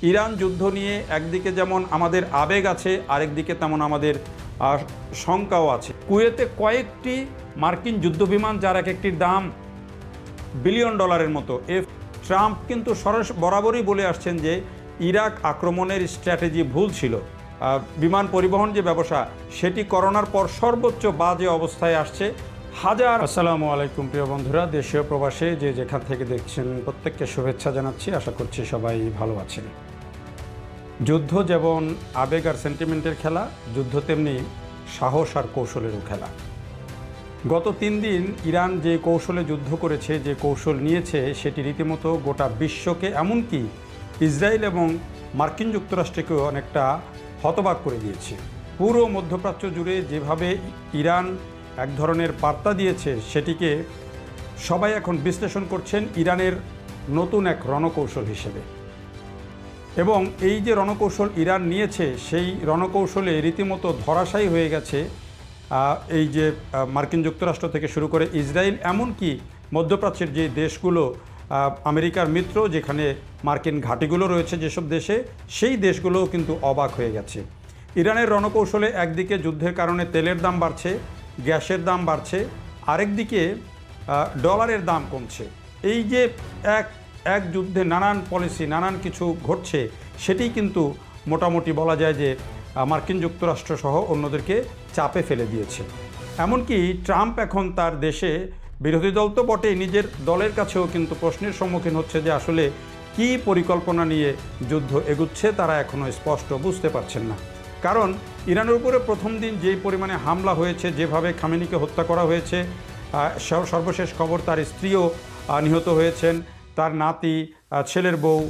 Iran যুদ্ধ নিয়ে একদিকে যেমন আমাদের আবেগ আছে, আরেকদিকে তেমন আমাদের শঙ্কাও আছে। কুয়েতে কয়েকটি মার্কিন যুদ্ধবিমান, যার এক একটির দাম বিলিয়ন ডলারের মতো। ট্রাম্প কিন্তু বরাবরই বলে আসছেন যে ইরাক আক্রমণের স্ট্র্যাটেজি ভুল ছিল। বিমান পরিবহন যে ব্যবসা, সেটি করোনার পর সর্বোচ্চ বাজে অবস্থায় আসছে। আসসালামু আলাইকুম প্রিয় বন্ধুরা, দেশীয় প্রবাসে যে যেখান থেকে দেখছেন প্রত্যেককে শুভেচ্ছা জানাচ্ছি। আশা করছি সবাই ভালো আছেন। যুদ্ধ যেমন আবেগ আর সেন্টিমেন্টের খেলা, যুদ্ধ তেমনি সাহস আর কৌশলেরও খেলা। গত 3 দিন ইরান যে কৌশলে যুদ্ধ করেছে, যে কৌশল নিয়েছে, সেটি রীতিমতো গোটা বিশ্বকে, এমনকি ইসরায়েল এবং মার্কিন যুক্তরাষ্ট্রকেও অনেকটা হতবাক করে দিয়েছে। পুরো মধ্যপ্রাচ্য জুড়ে যেভাবে ইরান এক ধরনের বার্তা দিয়েছে, সেটিকে সবাই এখন বিশ্লেষণ করছেন ইরানের নতুন এক রণকৌশল হিসেবে। এবং এই যে রণকৌশল ইরান নিয়েছে, সেই রণকৌশলে রীতিমতো ধরাশায়ী হয়ে গেছে এই যে মার্কিন যুক্তরাষ্ট্র থেকে শুরু করে ইসরায়েল, এমনকি মধ্যপ্রাচ্যের যে দেশগুলো আমেরিকার মিত্র, যেখানে মার্কিন ঘাঁটিগুলো রয়েছে যেসব দেশে, সেই দেশগুলোও কিন্তু অবাক হয়ে গেছে। ইরানের রণকৌশলে একদিকে যুদ্ধের কারণে তেলের দাম বাড়ছে, গ্যাসের দাম বাড়ছে, আরেকদিকে ডলারের দাম কমছে। এই যে এক যুদ্ধে নানান পলিসি, নানান কিছু ঘটছে, সেটি কিন্তু মোটামুটি বলা যায় যে মার্কিন যুক্তরাষ্ট্র সহ অন্যদেরকে চাপে ফেলে দিয়েছে। এমনকি ট্রাম্প এখন তার দেশে, বিরোধী দল তো বটেই, নিজের দলের কাছেও কিন্তু প্রশ্নের সম্মুখীন হচ্ছে যে আসলে কি পরিকল্পনা নিয়ে যুদ্ধ এগুচ্ছে, তারা এখনও স্পষ্ট বুঝতে পারছেন না। কারণ ইরানের উপরে প্রথম দিন যেই পরিমাণে হামলা হয়েছে, যেভাবে খামেনিকে হত্যা করা হয়েছে, সর্বশেষ খবর তার স্ত্রীও নিহত হয়েছেন, তার নাতি, ছেলের বউ,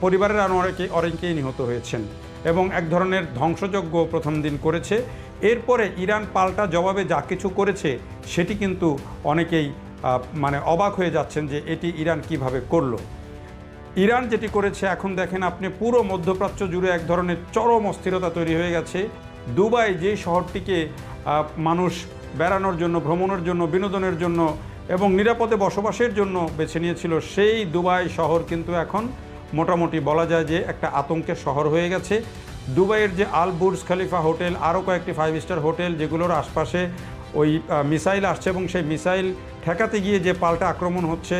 পরিবারের আরও অনেকেই নিহত হয়েছেন, এবং এক ধরনের ধ্বংসযজ্ঞ প্রথম দিন করেছে। এরপরে ইরান পাল্টা জবাবে যা কিছু করেছে, সেটি কিন্তু অনেকেই অবাক হয়ে যাচ্ছেন যে এটি ইরান কিভাবে করলো। ইরান যেটি করেছে, এখন দেখেন আপনি পুরো মধ্যপ্রাচ্য জুড়ে এক ধরনের চরম অস্থিরতা তৈরি হয়ে গেছে। দুবাই, যে শহরটিকে মানুষ বেড়ানোর জন্য, ভ্রমণের জন্য, বিনোদনের জন্য এবং নিরাপদে বসবাসের জন্য বেছে নিয়েছিল, সেই দুবাই শহর কিন্তু এখন মোটামুটি বলা যায় যে একটা আতঙ্কের শহর হয়ে গেছে। দুবাইয়ের যে আল বুর্জ খলিফা হোটেল, আরও কয়েকটি 5 স্টার হোটেল, যেগুলোর আশপাশে ওই মিসাইল আসছে, এবং সেই মিসাইল ঠেকাতে গিয়ে যে পাল্টা আক্রমণ হচ্ছে,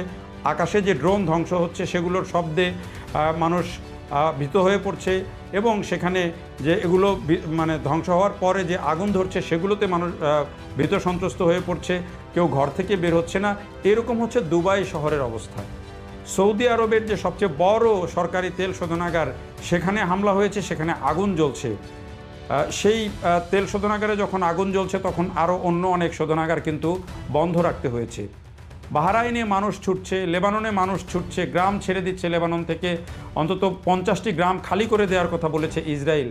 আকাশে যে ড্রোন ধ্বংস হচ্ছে, সেগুলোর শব্দে মানুষ ভীত হয়ে পড়ছে, এবং সেখানে যে এগুলো ধ্বংস হওয়ার পরে যে আগুন ধরছে, সেগুলোতে মানুষ ভীত সন্ত্রস্ত হয়ে পড়ছে, কেউ ঘর থেকে বের হচ্ছে না। এরকম হচ্ছে দুবাই শহরের অবস্থা। সৌদি আরবের যে সবচেয়ে বড় সরকারি তেল শোধনাগার, সেখানে হামলা হয়েছে, সেখানে আগুন জ্বলছে। সেই তেল শোধনাগারে যখন আগুন জ্বলছে, তখন আরও অন্য অনেক শোধনাগার কিন্তু বন্ধ রাখতে হয়েছে। বাহরাইনে মানুষ ছুটছে, লেবাননে মানুষ ছুটছে, গ্রাম ছেড়ে দিচ্ছে লেবানন থেকে, অন্তত 50টি গ্রাম খালি করে দেওয়ার কথা বলেছে ইসরায়েল।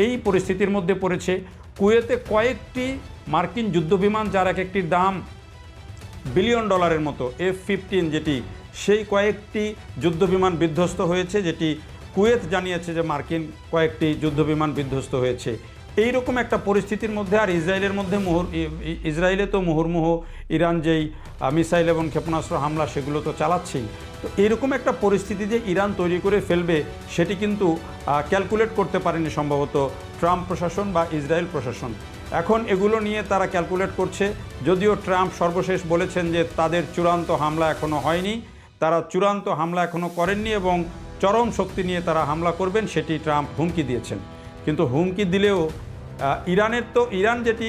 এই পরিস্থিতির মধ্যে পড়েছে কুয়েতে কয়েকটি মার্কিন যুদ্ধবিমান, যার এক একটির দাম বিলিয়ন ডলারের মতো, F-15 যেটি, সেই কয়েকটি যুদ্ধবিমান বিধ্বস্ত হয়েছে, যেটি কুয়েত জানিয়েছে যে মার্কিন কয়েকটি যুদ্ধবিমান বিধ্বস্ত হয়েছে। এই রকম একটা পরিস্থিতির মধ্যে আর ইসরায়েলের মধ্যে ইসরায়েলে তো মুহুর্মুহু ইরান যেই মিসাইল এবং ক্ষেপণাস্ত্র হামলা, সেগুলো তো চালাচ্ছেই। তো এইরকম একটা পরিস্থিতি যে ইরান তৈরি করে ফেলবে, সেটি কিন্তু ক্যালকুলেট করতে পারেনি সম্ভবত ট্রাম্প প্রশাসন বা ইসরায়েল প্রশাসন। এখন এগুলো নিয়ে তারা ক্যালকুলেট করছে, যদিও ট্রাম্প সর্বশেষ বলেছেন যে তাদের চূড়ান্ত হামলা এখনও হয়নি, তারা চূড়ান্ত হামলা এখনও করেননি, এবং চরম শক্তি নিয়ে তারা হামলা করবেন, সেটি ট্রাম্প হুমকি দিয়েছেন। কিন্তু হুমকি দিলেও ইরান যেটি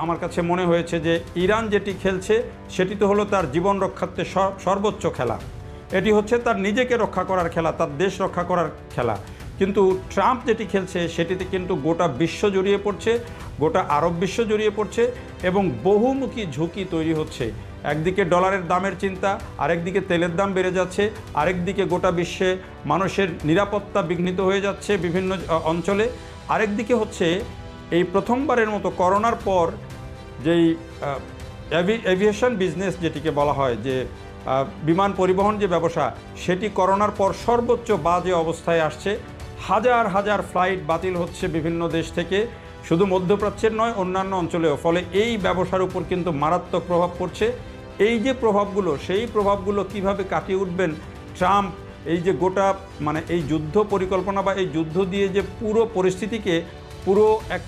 আমার কাছে মনে হয়েছে যে ইরান যেটি খেলছে, সেটি তো হলো তার জীবন রক্ষার্থে সর্বোচ্চ খেলা। এটি হচ্ছে তার নিজেকে রক্ষা করার খেলা, তার দেশ রক্ষা করার খেলা। কিন্তু ট্রাম্প যেটি খেলছে, সেটিতে কিন্তু গোটা বিশ্ব জড়িয়ে পড়ছে, গোটা আরব বিশ্ব জড়িয়ে পড়ছে, এবং বহুমুখী ঝুঁকি তৈরি হচ্ছে। একদিকে ডলারের দামের চিন্তা, আরেকদিকে তেলের দাম বেড়ে যাচ্ছে, আরেকদিকে গোটা বিশ্বে মানুষের নিরাপত্তা বিঘ্নিত হয়ে যাচ্ছে বিভিন্ন অঞ্চলে, আরেকদিকে হচ্ছে এই প্রথমবারের মতো করোনার পর যেই এভিয়েশন বিজনেস যেটিকে বলা হয়, যে বিমান পরিবহন যে ব্যবসা, সেটি করোনার পর সর্বোচ্চ বাজে অবস্থায় আসছে। হাজার হাজার ফ্লাইট বাতিল হচ্ছে বিভিন্ন দেশ থেকে, শুধু মধ্যপ্রাচ্যের নয়, অন্যান্য অঞ্চলেও। ফলে এই ব্যবসার উপর কিন্তু মারাত্মক প্রভাব পড়ছে। এই যে প্রভাবগুলো, সেই প্রভাবগুলো কিভাবে কাটিয়ে উঠবেন ট্রাম্প এই যে গোটা মানে এই যুদ্ধ পরিকল্পনা বা এই যুদ্ধ দিয়ে যে পুরো পরিস্থিতিকে, পুরো এক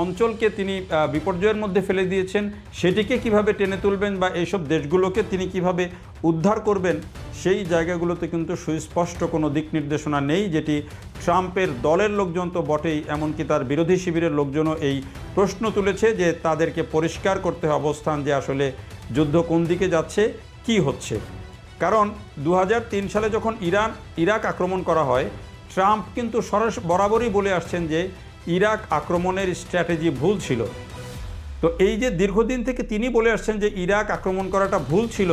অঞ্চলকে তিনি বিপর্যয়ের মধ্যে ফেলে দিয়েছেন, সেটিকে কিভাবে টেনে তুলবেন বা এইসব দেশগুলোকে তিনি কিভাবে উদ্ধার করবেন, সেই জায়গাগুলোতে কিন্তু সুস্পষ্ট কোনো দিক নির্দেশনা নেই, যেটি ট্রাম্পের দলের লোকজন তো বটেই, এমনকি তার বিরোধী শিবিরের লোকজনও এই প্রশ্ন তুলেছে যে তাদেরকে পরিষ্কার করতে হবে অবস্থান, যে আসলে যুদ্ধ কোন দিকে যাচ্ছে, কি হচ্ছে। কারণ 2003 সালে যখন ইরাক আক্রমণ করা হয়, ট্রাম্প কিন্তু বরাবরই বলে আসছেন যে ইরাক আক্রমণের স্ট্র্যাটেজি ভুল ছিল। তো এই যে দীর্ঘদিন থেকে তিনি বলে আসছেন যে ইরাক আক্রমণ করাটা ভুল ছিল,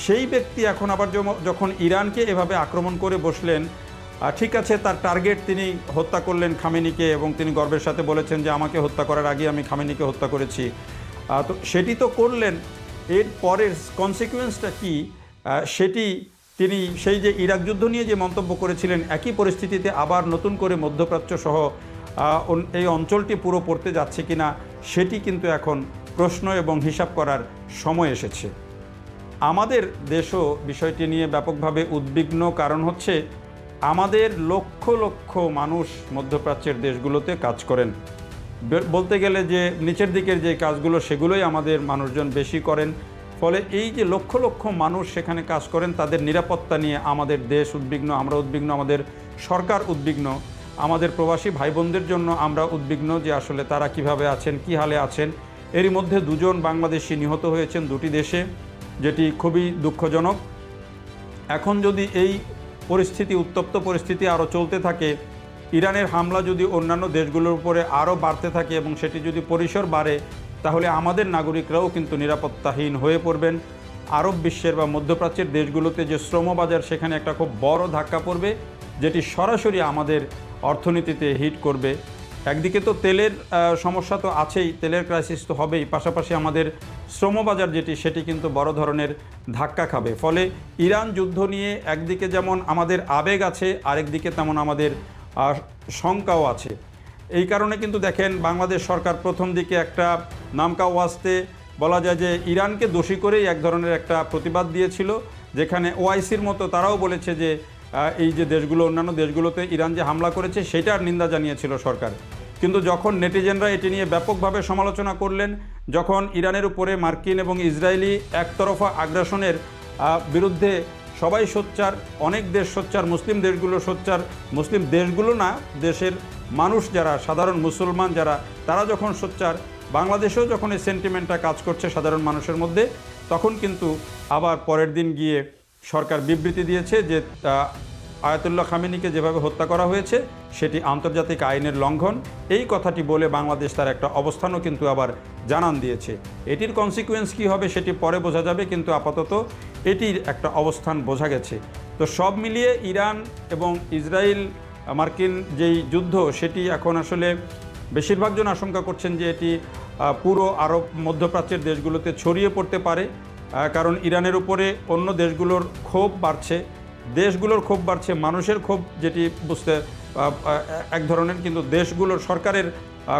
সেই ব্যক্তি এখন আবার যখন ইরানকে এভাবে আক্রমণ করে বসলেন, ঠিক আছে, তার টার্গেট তিনি হত্যা করলেন খামেনিকে, এবং তিনি গর্বের সাথে বলেছেন যে আমাকে হত্যা করার আগে আমি খামেনিকে হত্যা করেছি। তো সেটি তো করলেন, এর পরের কনসিকুয়েন্সটা কি সেটি তিনি সেই যে ইরাক যুদ্ধ নিয়ে যে মন্তব্য করেছিলেন, একই পরিস্থিতিতে আবার নতুন করে মধ্যপ্রাচ্য সহ এই অঞ্চলটি পুরো পড়তে যাচ্ছে কিনা, সেটি কিন্তু এখন প্রশ্ন এবং হিসাব করার সময় এসেছে। আমাদের দেশও বিষয়টি নিয়ে ব্যাপকভাবে উদ্বিগ্ন, কারণ হচ্ছে আমাদের লক্ষ লক্ষ মানুষ মধ্যপ্রাচ্যের দেশগুলোতে কাজ করেন। বলতে গেলে যে নিচের দিকের যে কাজগুলো সেগুলোই আমাদের মানুষজন বেশি করেন। ফলে এই যে লক্ষ লক্ষ মানুষ সেখানে কাজ করেন, তাদের নিরাপত্তা নিয়ে আমাদের দেশ উদ্বিগ্ন, আমরা উদ্বিগ্ন, আমাদের সরকার উদ্বিগ্ন, আমাদের প্রবাসী ভাই বোনদের জন্য আমরা উদ্বিগ্ন যে আসলে তারা কিভাবে আছেন, কি হালে আছেন। এরই মধ্যে 2 জন বাংলাদেশি নিহত হয়েছেন 2টি দেশে, যেটি খুবই দুঃখজনক। এখন যদি এই পরিস্থিতি, উত্তপ্ত পরিস্থিতি আরও চলতে থাকে, ইরানের হামলা যদি অন্যান্য দেশগুলোর উপরে আরও বাড়তে থাকে এবং সেটি যদি পরিসর বাড়ে, তাহলে আমাদের নাগরিকরাও কিন্তু নিরাপত্তাহীন হয়ে পড়বেন। আরব বিশ্বের বা মধ্যপ্রাচ্যের দেশগুলোতে যে শ্রমবাজার, সেখানে একটা খুব বড় ধাক্কা পড়বে, যেটি সরাসরি আমাদের অর্থনীতিতে হিট করবে। একদিকে তো তেলের সমস্যা তো আছেই, তেলের ক্রাইসিস তো হবেই, পাশাপাশি আমাদের শ্রমবাজার সেটি কিন্তু বড় ধরনের ধাক্কা খাবে। ফলে ইরান যুদ্ধ নিয়ে একদিকে যেমন আমাদের আবেগ আছে, আরেকদিকে তেমন আমাদের শঙ্কাও আছে। এই কারণে কিন্তু দেখেন, বাংলাদেশ সরকার প্রথম দিকে একটা নামকা ওয়াস্তে বলা যায় যে ইরানকে দোষী করেই এক ধরনের একটা প্রতিবাদ দিয়েছিল, যেখানে ওআইসির মতো তারাও বলেছে যে এই যে দেশগুলো, অন্যান্য দেশগুলোতে ইরান যে হামলা করেছে সেটার নিন্দা জানিয়েছিল সরকার। কিন্তু যখন নেটিজেনরা এটি নিয়ে ব্যাপকভাবে সমালোচনা করলেন, যখন ইরানের উপরে মার্কিন এবং ইসরায়েলি একতরফা আগ্রাসনের বিরুদ্ধে সবাই সোচ্চার, অনেক দেশ সোচ্চার, মুসলিম দেশগুলো সোচ্চার, মুসলিম দেশগুলো না, দেশের মানুষ যারা, সাধারণ মুসলমান যারা, তারা যখন সোচ্চার, বাংলাদেশেও যখন এই সেন্টিমেন্টটা কাজ করছে সাধারণ মানুষের মধ্যে, তখন কিন্তু আবার পরের দিন গিয়ে সরকার বিবৃতি দিয়েছে যে আয়াতুল্লাহ খামেনিকে যেভাবে হত্যা করা হয়েছে সেটি আন্তর্জাতিক আইনের লঙ্ঘন। এই কথাটি বলে বাংলাদেশ তার একটা অবস্থানও কিন্তু আবার জানান দিয়েছে। এটির কনসিকুয়েন্স কী হবে সেটি পরে বোঝা যাবে, কিন্তু আপাতত এটির একটা অবস্থান বোঝা গেছে। তো সব মিলিয়ে ইরান এবং ইসরায়েল মার্কিন যেই যুদ্ধ, সেটি এখন আসলে বেশিরভাগ জন আশঙ্কা করছেন যে এটি পুরো আরব মধ্যপ্রাচ্যের দেশগুলোতে ছড়িয়ে পড়তে পারে। কারণ ইরানের উপরে অন্য দেশগুলোর ক্ষোভ বাড়ছে, মানুষের ক্ষোভ, যেটি বুঝতে এক ধরনের, কিন্তু দেশগুলোর সরকারের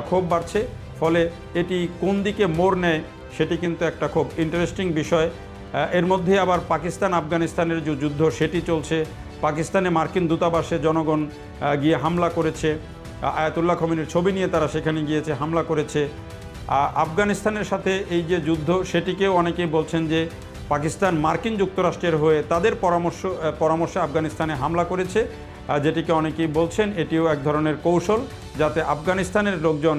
ক্ষোভ বাড়ছে। ফলে এটি কোন দিকে মোড় নেয় সেটি কিন্তু একটা খুব ইন্টারেস্টিং বিষয়। এর মধ্যে আবার পাকিস্তান আফগানিস্তানের যে যুদ্ধ সেটি চলছে। পাকিস্তানে মার্কিন দূতাবাসে জনগণ গিয়ে হামলা করেছে, আয়াতুল্লাহ খামেনির ছবি নিয়ে তারা সেখানে গিয়েছে, হামলা করেছে। আফগানিস্তানের সাথে এই যে যুদ্ধ, সেটিকেও অনেকেই বলছেন যে পাকিস্তান মার্কিন যুক্তরাষ্ট্রের হয়ে তাদের পরামর্শে আফগানিস্তানে হামলা করেছে, যেটিকে অনেকেই বলছেন এটিও এক ধরনের কৌশল, যাতে আফগানিস্তানের লোকজন,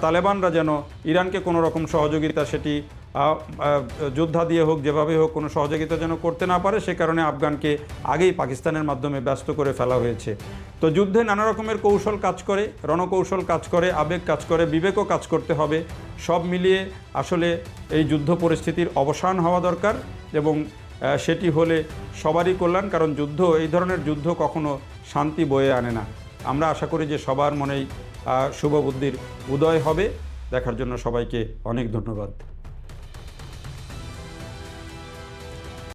তালেবানরা যেন ইরানকে কোনো রকম সহযোগিতা, সেটি যোদ্ধা দিয়ে হোক, যেভাবে হোক, কোনো সহযোগিতা যেন করতে না পারে। সে কারণে আফগানকে আগেই পাকিস্তানের মাধ্যমে ব্যস্ত করে ফেলা হয়েছে। তো যুদ্ধে নানা রকমের কৌশল কাজ করে, রণকৌশল কাজ করে, আবেগ কাজ করে, বিবেকও কাজ করতে হবে। সব মিলিয়ে আসলে এই যুদ্ধ পরিস্থিতির অবসান হওয়া দরকার, এবং সেটি হলে সবারই কল্যাণ। কারণ যুদ্ধ, এই ধরনের যুদ্ধ কখনো শান্তি বয়ে আনে না। আমরা আশা করি যে সবার মনেই শুভ বুদ্ধির উদয় হবে। দেখার জন্য সবাইকে অনেক ধন্যবাদ।